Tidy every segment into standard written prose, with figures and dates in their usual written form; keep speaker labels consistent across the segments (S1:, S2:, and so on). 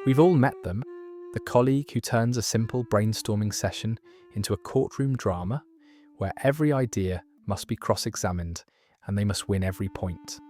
S1: We've all met them, the colleague who turns a simple brainstorming session into a courtroom drama where every idea must be cross-examined and they must win every point.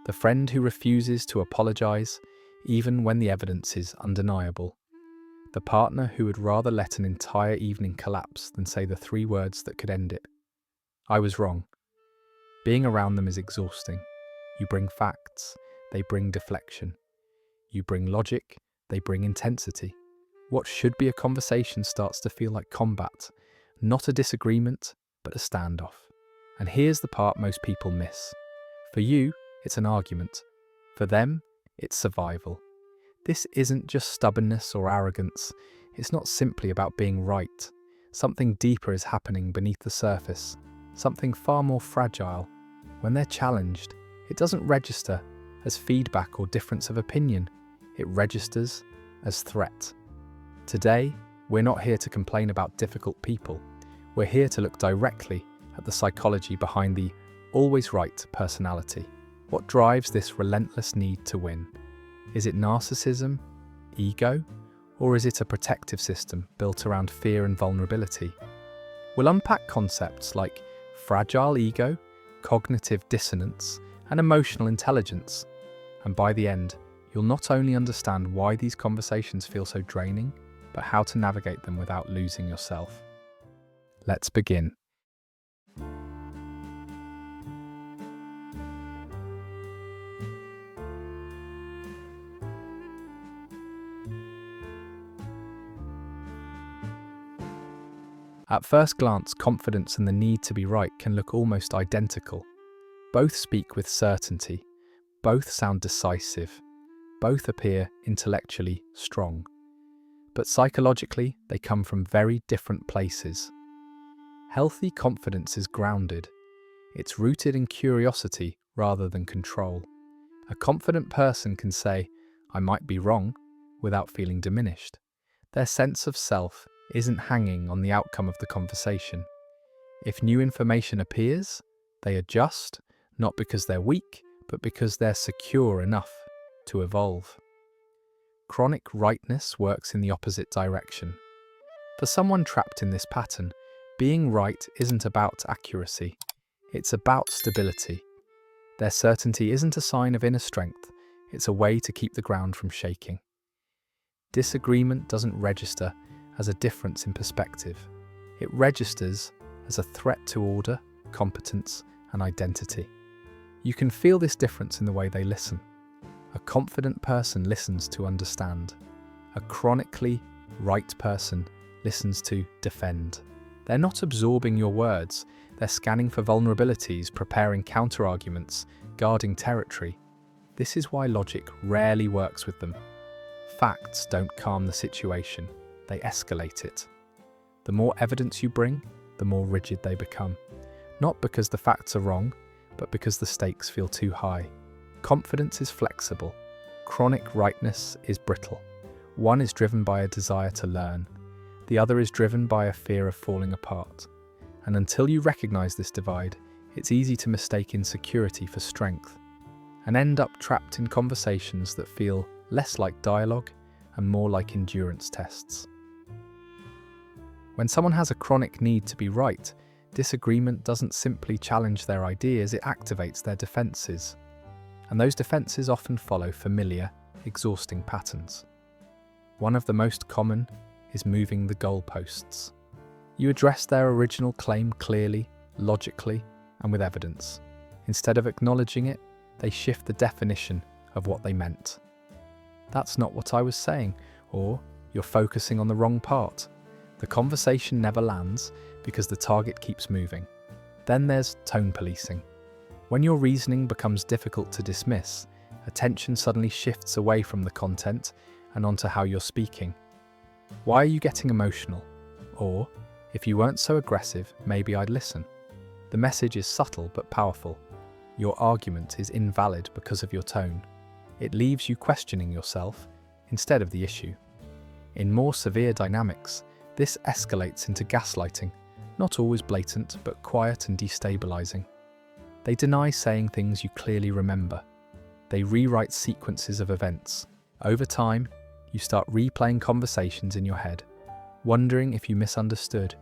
S1: The friend who refuses to apologize even when the evidence is undeniable. The partner who would rather let an entire evening collapse than say the 3 words that could end it. I was wrong. Being around them is exhausting. You bring facts, they bring deflection. You bring logic, they bring intensity. What should be a conversation starts to feel like combat, not a disagreement, but a standoff. And here's the part most people miss. For you, it's an argument. For them, it's survival. This isn't just stubbornness or arrogance. It's not simply about being right. Something deeper is happening beneath the surface. Something far more fragile. When they're challenged, it doesn't register as feedback or difference of opinion. It registers as threat. Today, we're not here to complain about difficult people. We're here to look directly at the psychology behind the always right personality. What drives this relentless need to win? Is it narcissism, ego, or is it a protective system built around fear and vulnerability? We'll unpack concepts like fragile ego, cognitive dissonance, and emotional intelligence. And by the end, you'll not only understand why these conversations feel so draining, but how to navigate them without losing yourself. Let's begin. At first glance, confidence and the need to be right can look almost identical. Both speak with certainty, both sound decisive, both appear intellectually strong. But psychologically, they come from very different places. Healthy confidence is grounded. It's rooted in curiosity rather than control. A confident person can say, "I might be wrong," without feeling diminished. Their sense of self isn't hanging on the outcome of the conversation. If new information appears, they adjust, not because they're weak, but because they're secure enough to evolve. Chronic rightness works in the opposite direction. For someone trapped in this pattern, being right isn't about accuracy, it's about stability. Their certainty isn't a sign of inner strength, it's a way to keep the ground from shaking. Disagreement doesn't register as a difference in perspective. It registers as a threat to order, competence, and identity. You can feel this difference in the way they listen. A confident person listens to understand. A chronically right person listens to defend. They're not absorbing your words, they're scanning for vulnerabilities, preparing counterarguments, guarding territory. This is why logic rarely works with them. Facts don't calm the situation, they escalate it. The more evidence you bring, the more rigid they become. Not because the facts are wrong, but because the stakes feel too high. Confidence is flexible. Chronic rightness is brittle. One is driven by a desire to learn. The other is driven by a fear of falling apart. And until you recognize this divide, it's easy to mistake insecurity for strength and end up trapped in conversations that feel less like dialogue and more like endurance tests. When someone has a chronic need to be right, disagreement doesn't simply challenge their ideas, it activates their defenses. And those defenses often follow familiar, exhausting patterns. One of the most common is moving the goalposts. You address their original claim clearly, logically, and with evidence. Instead of acknowledging it, they shift the definition of what they meant. "That's not what I was saying," or "You're focusing on the wrong part." The conversation never lands because the target keeps moving. Then there's tone policing. When your reasoning becomes difficult to dismiss, attention suddenly shifts away from the content and onto how you're speaking. "Why are you getting emotional?" Or, "If you weren't so aggressive, maybe I'd listen." The message is subtle but powerful. Your argument is invalid because of your tone. It leaves you questioning yourself instead of the issue. In more severe dynamics, this escalates into gaslighting, not always blatant, but quiet and destabilizing. They deny saying things you clearly remember. They rewrite sequences of events. Over time, You start replaying conversations in your head, wondering if you misunderstood,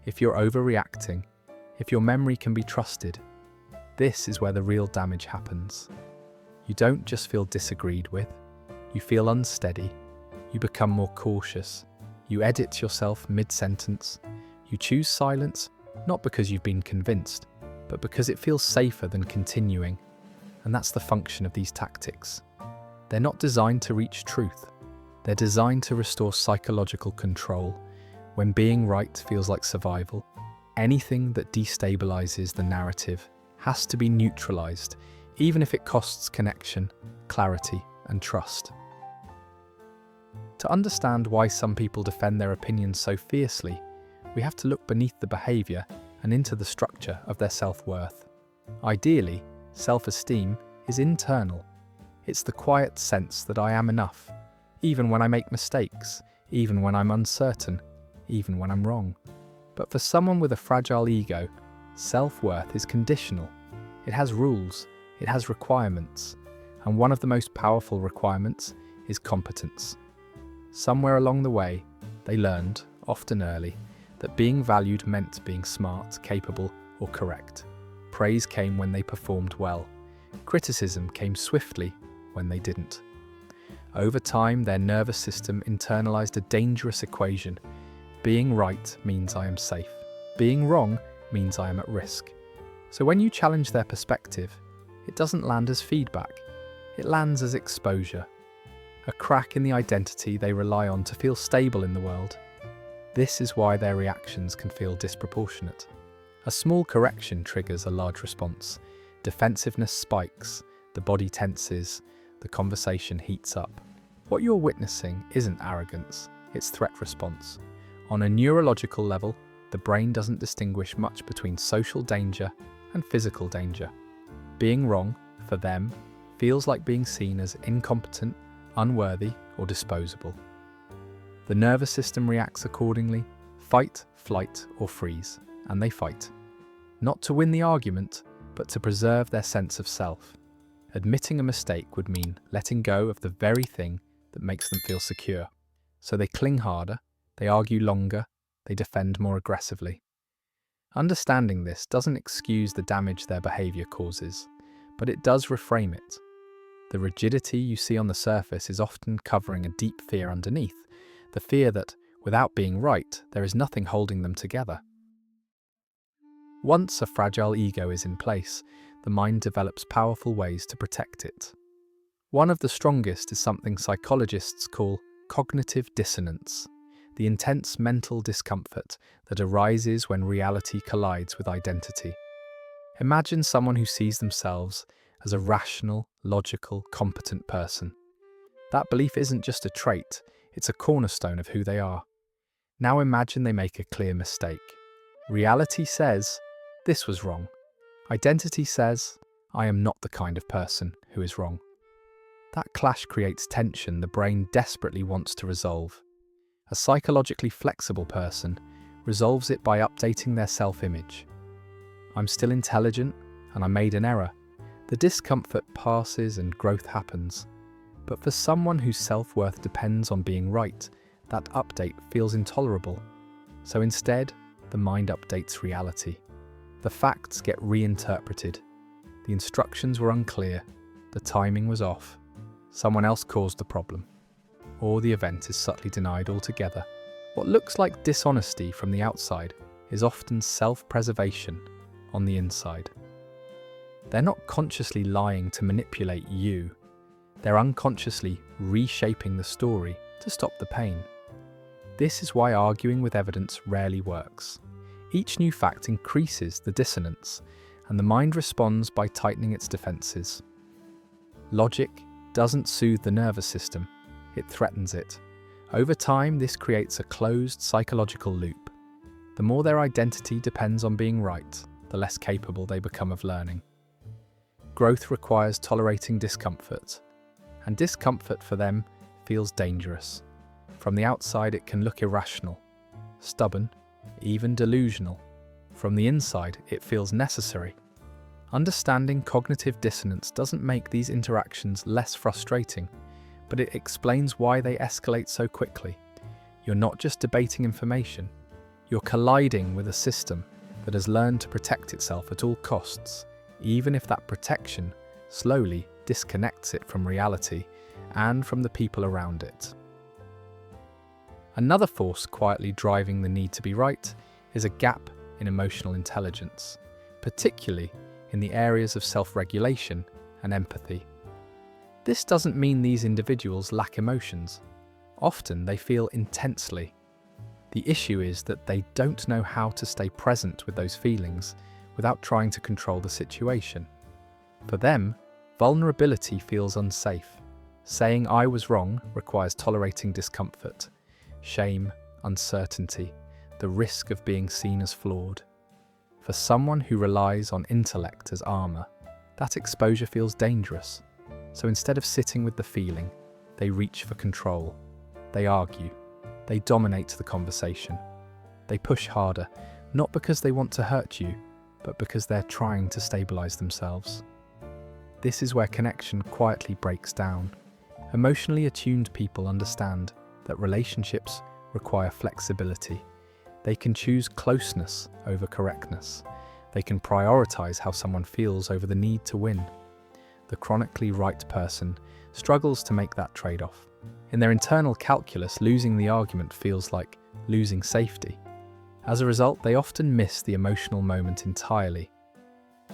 S1: if you're overreacting, if your memory can be trusted. This is where the real damage happens. You don't just feel disagreed with, you feel unsteady, you become more cautious, you edit yourself mid-sentence, you choose silence, not because you've been convinced, but because it feels safer than continuing. And that's the function of these tactics. They're not designed to reach truth. They're designed to restore psychological control. When being right feels like survival, anything that destabilizes the narrative has to be neutralized, even if it costs connection, clarity, and trust. To understand why some people defend their opinions so fiercely, we have to look beneath the behavior and into the structure of their self-worth. Ideally, self-esteem is internal. It's the quiet sense that I am enough, even when I make mistakes, even when I'm uncertain, even when I'm wrong. But for someone with a fragile ego, self-worth is conditional. It has rules, it has requirements, and one of the most powerful requirements is competence. Somewhere along the way, they learned, often early, that being valued meant being smart, capable, or correct. Praise came when they performed well. Criticism came swiftly when they didn't. Over time, their nervous system internalized a dangerous equation. Being right means I am safe. Being wrong means I am at risk. So when you challenge their perspective, it doesn't land as feedback. It lands as exposure. A crack in the identity they rely on to feel stable in the world. This is why their reactions can feel disproportionate. A small correction triggers a large response. Defensiveness spikes, the body tenses, the conversation heats up. What you're witnessing isn't arrogance, it's threat response. On a neurological level, the brain doesn't distinguish much between social danger and physical danger. Being wrong, for them, feels like being seen as incompetent, unworthy, or disposable. The nervous system reacts accordingly: fight, flight, or freeze, and they fight. Not to win the argument, but to preserve their sense of self. Admitting a mistake would mean letting go of the very thing that makes them feel secure. So they cling harder, they argue longer, they defend more aggressively. Understanding this doesn't excuse the damage their behavior causes, but it does reframe it. The rigidity you see on the surface is often covering a deep fear underneath, the fear that, without being right, there is nothing holding them together. Once a fragile ego is in place, the mind develops powerful ways to protect it. One of the strongest is something psychologists call cognitive dissonance, the intense mental discomfort that arises when reality collides with identity. Imagine someone who sees themselves as a rational, logical, competent person. That belief isn't just a trait, it's a cornerstone of who they are. Now imagine they make a clear mistake. Reality says, this was wrong. Identity says, I am not the kind of person who is wrong. That clash creates tension the brain desperately wants to resolve. A psychologically flexible person resolves it by updating their self-image. I'm still intelligent, and I made an error. The discomfort passes and growth happens. But for someone whose self-worth depends on being right, that update feels intolerable. So instead, the mind updates reality. The facts get reinterpreted. The instructions were unclear. The timing was off. Someone else caused the problem. Or the event is subtly denied altogether. What looks like dishonesty from the outside is often self-preservation on the inside. They're not consciously lying to manipulate you. They're unconsciously reshaping the story to stop the pain. This is why arguing with evidence rarely works. Each new fact increases the dissonance, and the mind responds by tightening its defenses. Logic doesn't soothe the nervous system, it threatens it. Over time, this creates a closed psychological loop. The more their identity depends on being right, the less capable they become of learning. Growth requires tolerating discomfort, and discomfort for them feels dangerous. From the outside, it can look irrational, stubborn, even delusional. From the inside, it feels necessary. Understanding cognitive dissonance doesn't make these interactions less frustrating, but it explains why they escalate so quickly. You're not just debating information, you're colliding with a system that has learned to protect itself at all costs, even if that protection slowly disconnects it from reality and from the people around it. Another force quietly driving the need to be right is a gap in emotional intelligence, particularly in the areas of self-regulation and empathy. This doesn't mean these individuals lack emotions. Often they feel intensely. The issue is that they don't know how to stay present with those feelings without trying to control the situation. For them, vulnerability feels unsafe. Saying "I was wrong" requires tolerating discomfort, shame, uncertainty, the risk of being seen as flawed. For someone who relies on intellect as armor, that exposure feels dangerous. So instead of sitting with the feeling, they reach for control. They argue. They dominate the conversation. They push harder, not because they want to hurt you, but because they're trying to stabilize themselves. This is where connection quietly breaks down. Emotionally attuned people understand that relationships require flexibility. They can choose closeness over correctness. They can prioritize how someone feels over the need to win. The chronically right person struggles to make that trade-off. In their internal calculus, losing the argument feels like losing safety. As a result, they often miss the emotional moment entirely.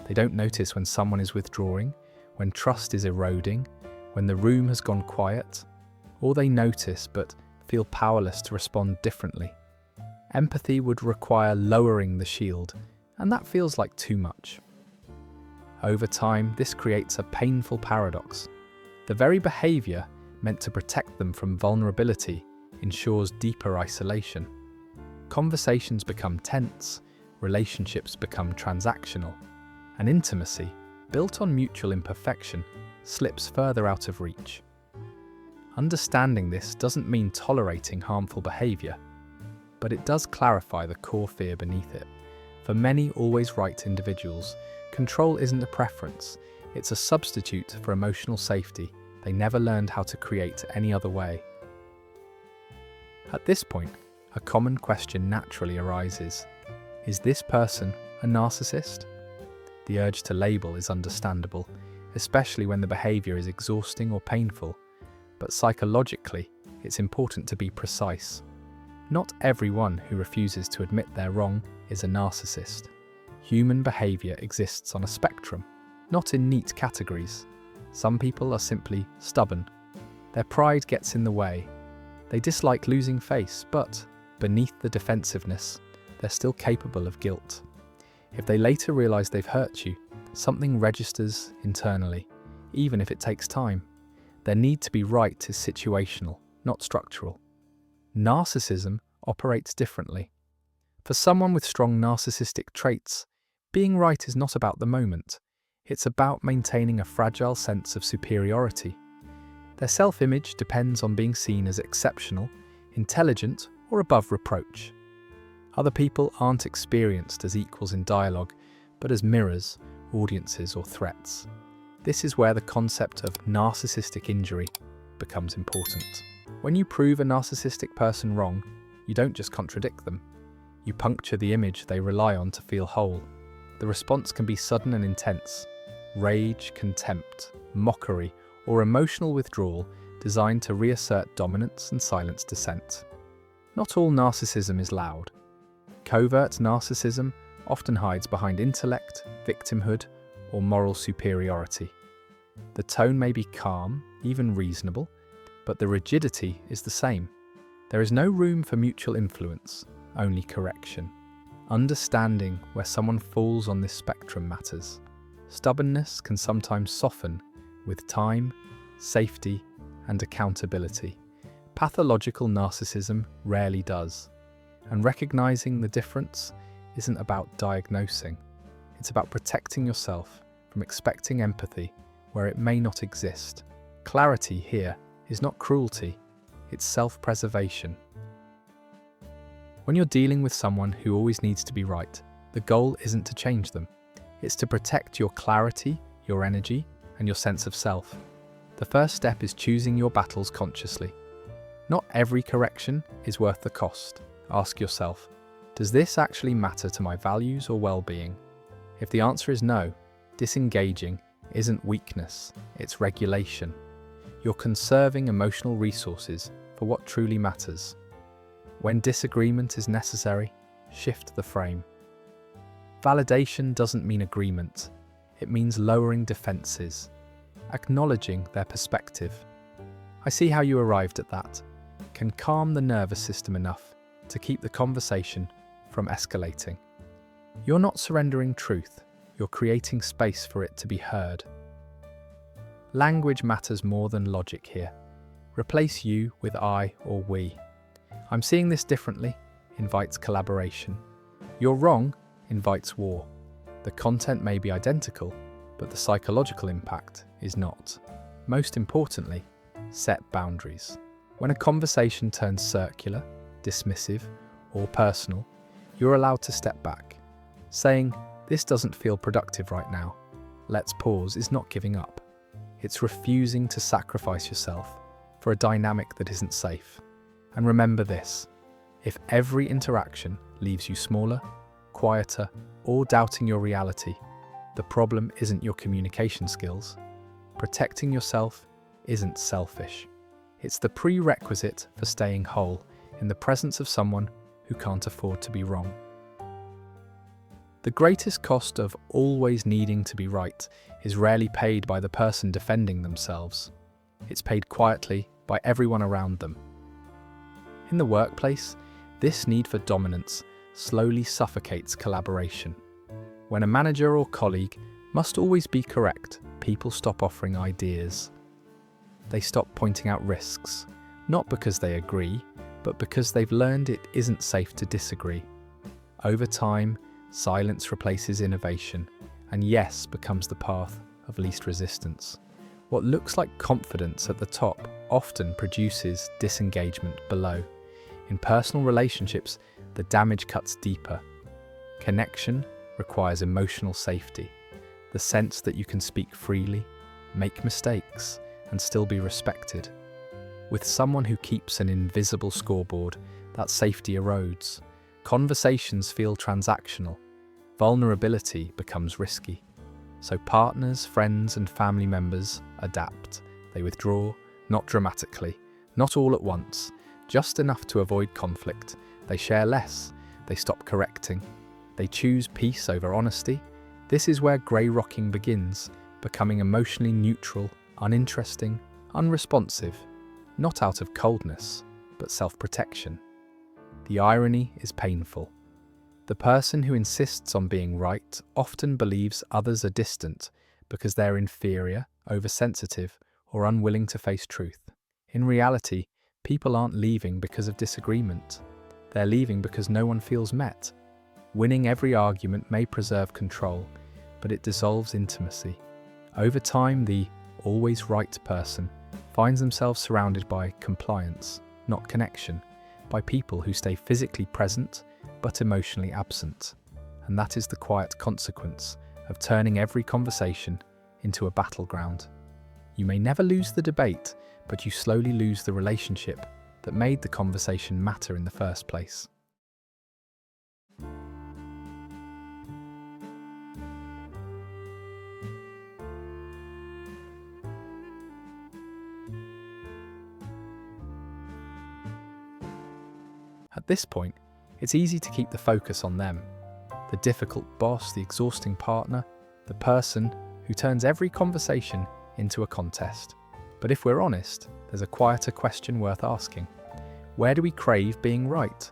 S1: They don't notice when someone is withdrawing, when trust is eroding, when the room has gone quiet, or they notice but feel powerless to respond differently. Empathy would require lowering the shield, and that feels like too much. Over time, this creates a painful paradox. The very behavior meant to protect them from vulnerability ensures deeper isolation. Conversations become tense, relationships become transactional, and intimacy, built on mutual imperfection, slips further out of reach. Understanding this doesn't mean tolerating harmful behavior, but it does clarify the core fear beneath it. For many always right individuals, control isn't a preference, it's a substitute for emotional safety they never learned how to create any other way. At this point, a common question naturally arises. Is this person a narcissist? The urge to label is understandable, especially when the behavior is exhausting or painful. But psychologically, it's important to be precise. Not everyone who refuses to admit they're wrong is a narcissist. Human behavior exists on a spectrum, not in neat categories. Some people are simply stubborn. Their pride gets in the way. They dislike losing face, but beneath the defensiveness, they're still capable of guilt. If they later realize they've hurt you, something registers internally, even if it takes time. Their need to be right is situational, not structural. Narcissism operates differently. For someone with strong narcissistic traits, being right is not about the moment. It's about maintaining a fragile sense of superiority. Their self-image depends on being seen as exceptional, intelligent, or above reproach. Other people aren't experienced as equals in dialogue, but as mirrors, audiences, or threats. This is where the concept of narcissistic injury becomes important. When you prove a narcissistic person wrong, you don't just contradict them. You puncture the image they rely on to feel whole. The response can be sudden and intense. Rage, contempt, mockery, or emotional withdrawal designed to reassert dominance and silence dissent. Not all narcissism is loud. Covert narcissism often hides behind intellect, victimhood, or moral superiority. The tone may be calm, even reasonable, but the rigidity is the same. There is no room for mutual influence, only correction. Understanding where someone falls on this spectrum matters. Stubbornness can sometimes soften with time, safety, and accountability. Pathological narcissism rarely does. And recognizing the difference isn't about diagnosing. It's about protecting yourself from expecting empathy where it may not exist. Clarity here is not cruelty, it's self-preservation. When you're dealing with someone who always needs to be right, the goal isn't to change them. It's to protect your clarity, your energy, and your sense of self. The first step is choosing your battles consciously. Not every correction is worth the cost. Ask yourself, does this actually matter to my values or well-being? If the answer is no, disengaging isn't weakness, it's regulation. You're conserving emotional resources for what truly matters. When disagreement is necessary, shift the frame. Validation doesn't mean agreement. It means lowering defenses, acknowledging their perspective. I see how you arrived at that. Can calm the nervous system enough to keep the conversation from escalating. You're not surrendering truth, you're creating space for it to be heard. Language matters more than logic here. Replace you with I or we. I'm seeing this differently invites collaboration. You're wrong invites war. The content may be identical, but the psychological impact is not. Most importantly, set boundaries. When a conversation turns circular, dismissive, or personal, you're allowed to step back. Saying, "This doesn't feel productive right now. Let's pause," is not giving up. It's refusing to sacrifice yourself for a dynamic that isn't safe. And remember this, if every interaction leaves you smaller, quieter, or doubting your reality, the problem isn't your communication skills. Protecting yourself isn't selfish. It's the prerequisite for staying whole in the presence of someone who can't afford to be wrong. The greatest cost of always needing to be right is rarely paid by the person defending themselves. It's paid quietly by everyone around them. In the workplace, this need for dominance slowly suffocates collaboration. When a manager or colleague must always be correct, people stop offering ideas. They stop pointing out risks, not because they agree, but because they've learned it isn't safe to disagree. Over time, silence replaces innovation, and yes becomes the path of least resistance. What looks like confidence at the top often produces disengagement below. In personal relationships, the damage cuts deeper. Connection requires emotional safety, the sense that you can speak freely, make mistakes, and still be respected. With someone who keeps an invisible scoreboard, that safety erodes. Conversations feel transactional. Vulnerability becomes risky. So partners, friends, and family members adapt. They withdraw, not dramatically, not all at once, just enough to avoid conflict. They share less. They stop correcting. They choose peace over honesty. This is where grey rocking begins, becoming emotionally neutral, uninteresting, unresponsive, not out of coldness, but self-protection. The irony is painful. The person who insists on being right often believes others are distant because they're inferior, oversensitive, or unwilling to face truth. In reality, people aren't leaving because of disagreement. They're leaving because no one feels met. Winning every argument may preserve control, but it dissolves intimacy. Over time, the always right person finds themselves surrounded by compliance, not connection, by people who stay physically present but emotionally absent. And that is the quiet consequence of turning every conversation into a battleground. You may never lose the debate, but you slowly lose the relationship that made the conversation matter in the first place. At this point, it's easy to keep the focus on them. The difficult boss, the exhausting partner, the person who turns every conversation into a contest. But if we're honest, there's a quieter question worth asking. Where do we crave being right?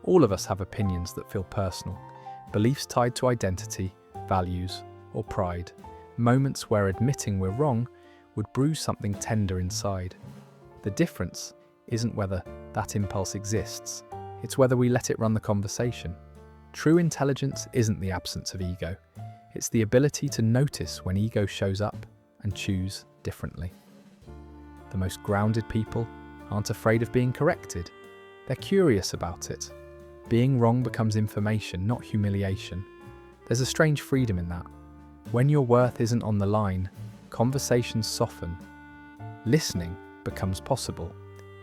S1: All of us have opinions that feel personal, beliefs tied to identity, values, or pride. Moments where admitting we're wrong would bruise something tender inside. The difference isn't whether that impulse exists, it's whether we let it run the conversation. True intelligence isn't the absence of ego, it's the ability to notice when ego shows up and choose differently. The most grounded people aren't afraid of being corrected. They're curious about it. Being wrong becomes information, not humiliation. There's a strange freedom in that. When your worth isn't on the line, conversations soften. listening becomes possible.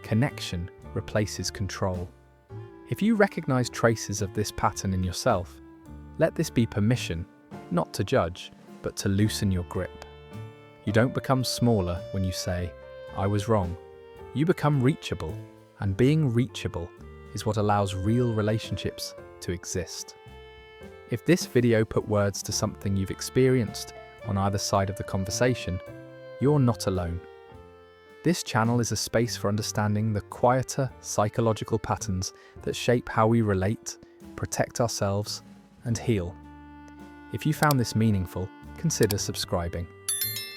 S1: Connection replaces control. If you recognize traces of this pattern in yourself, let this be permission, not to judge, but to loosen your grip. You don't become smaller when you say, "I was wrong." You become reachable, and being reachable is what allows real relationships to exist. If this video put words to something you've experienced on either side of the conversation, you're not alone. This channel is a space for understanding the quieter psychological patterns that shape how we relate, protect ourselves, and heal. If you found this meaningful, consider subscribing.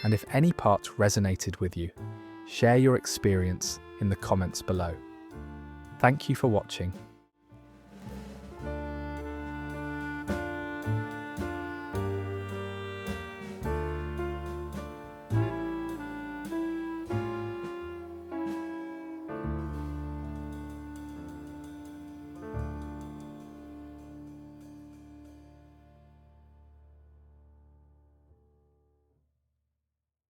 S1: And if any part resonated with you, share your experience in the comments below. Thank you for watching.